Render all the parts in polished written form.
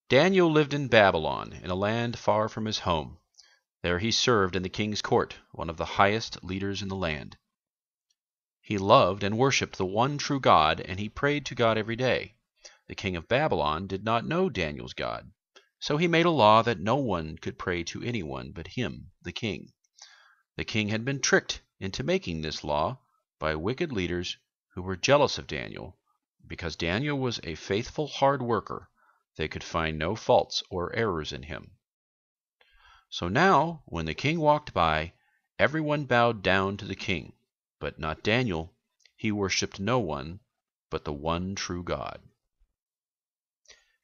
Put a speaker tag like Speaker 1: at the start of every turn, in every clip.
Speaker 1: Daniel lived in Babylon, in a land far from his home. There he served in the king's court, one of the highest leaders in the land. He loved and worshipped the one true God, and he prayed to God every day. The king of Babylon did not know Daniel's God, so he made a law that no one could pray to anyone but him, the king. The king had been tricked into making this law by wicked leaders who were jealous of Daniel. Because Daniel was a faithful hard worker, they could find no faults or errors in him. So now, when the king walked by, everyone bowed down to the king, but not Daniel. He worshipped no one but the one true God.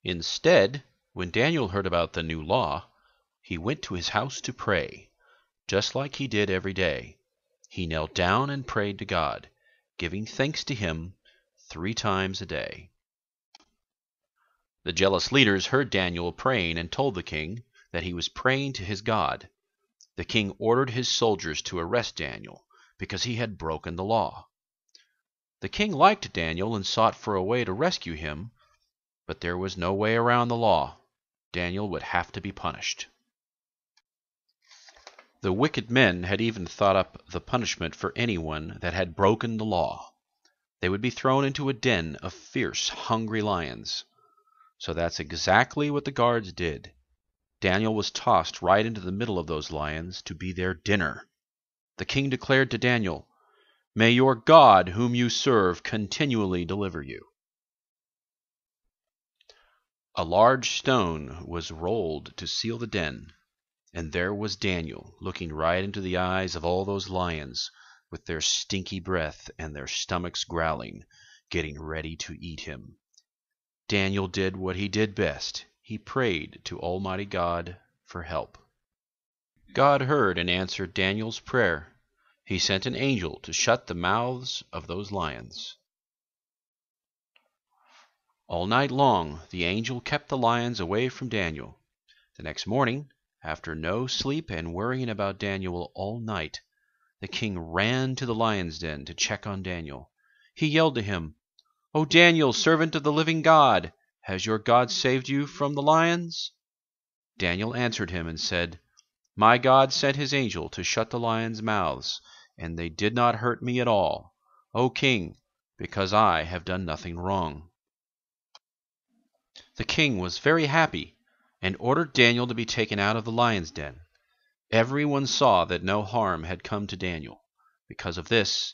Speaker 1: Instead, when Daniel heard about the new law, he went to his house to pray, just like he did every day. He knelt down and prayed to God, giving thanks to him 3 times a day. The jealous leaders heard Daniel praying and told the king that he was praying to his God. The king ordered his soldiers to arrest Daniel because he had broken the law. The king liked Daniel and sought for a way to rescue him, but there was no way around the law. Daniel would have to be punished. The wicked men had even thought up the punishment for anyone that had broken the law. They would be thrown into a den of fierce, hungry lions. So that's exactly what the guards did. Daniel was tossed right into the middle of those lions to be their dinner. The king declared to Daniel, "May your God, whom you serve, continually deliver you." A large stone was rolled to seal the den, and there was Daniel, looking right into the eyes of all those lions, with their stinky breath and their stomachs growling, getting ready to eat him. Daniel did what he did best. He prayed to Almighty God for help. God heard and answered Daniel's prayer. He sent an angel to shut the mouths of those lions. All night long, the angel kept the lions away from Daniel. The next morning, after no sleep and worrying about Daniel all night, the king ran to the lion's den to check on Daniel. He yelled to him, "O Daniel, servant of the living God, has your God saved you from the lions?" Daniel answered him and said, "My God sent his angel to shut the lions' mouths, and they did not hurt me at all, O king, because I have done nothing wrong." The king was very happy and ordered Daniel to be taken out of the lion's den. Everyone saw that no harm had come to Daniel. Because of this,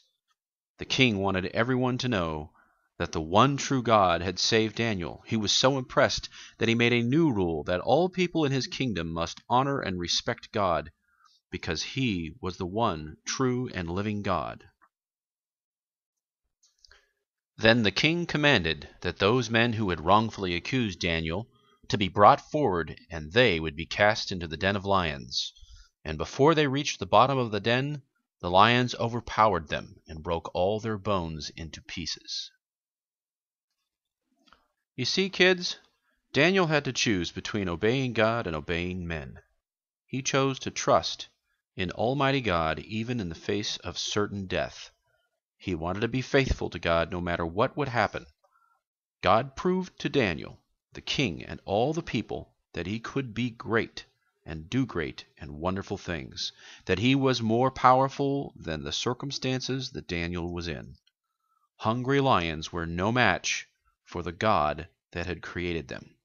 Speaker 1: the king wanted everyone to know that the one true God had saved Daniel. He was so impressed that he made a new rule that all people in his kingdom must honor and respect God, because he was the one true and living God. Then the king commanded that those men who had wrongfully accused Daniel to be brought forward, and they would be cast into the den of lions. And before they reached the bottom of the den, the lions overpowered them and broke all their bones into pieces. You see, kids, Daniel had to choose between obeying God and obeying men. He chose to trust in Almighty God even in the face of certain death. He wanted to be faithful to God no matter what would happen. God proved to Daniel, the king, and all the people that he could be great and do great and wonderful things, that he was more powerful than the circumstances that Daniel was in. Hungry lions were no match for the God that had created them.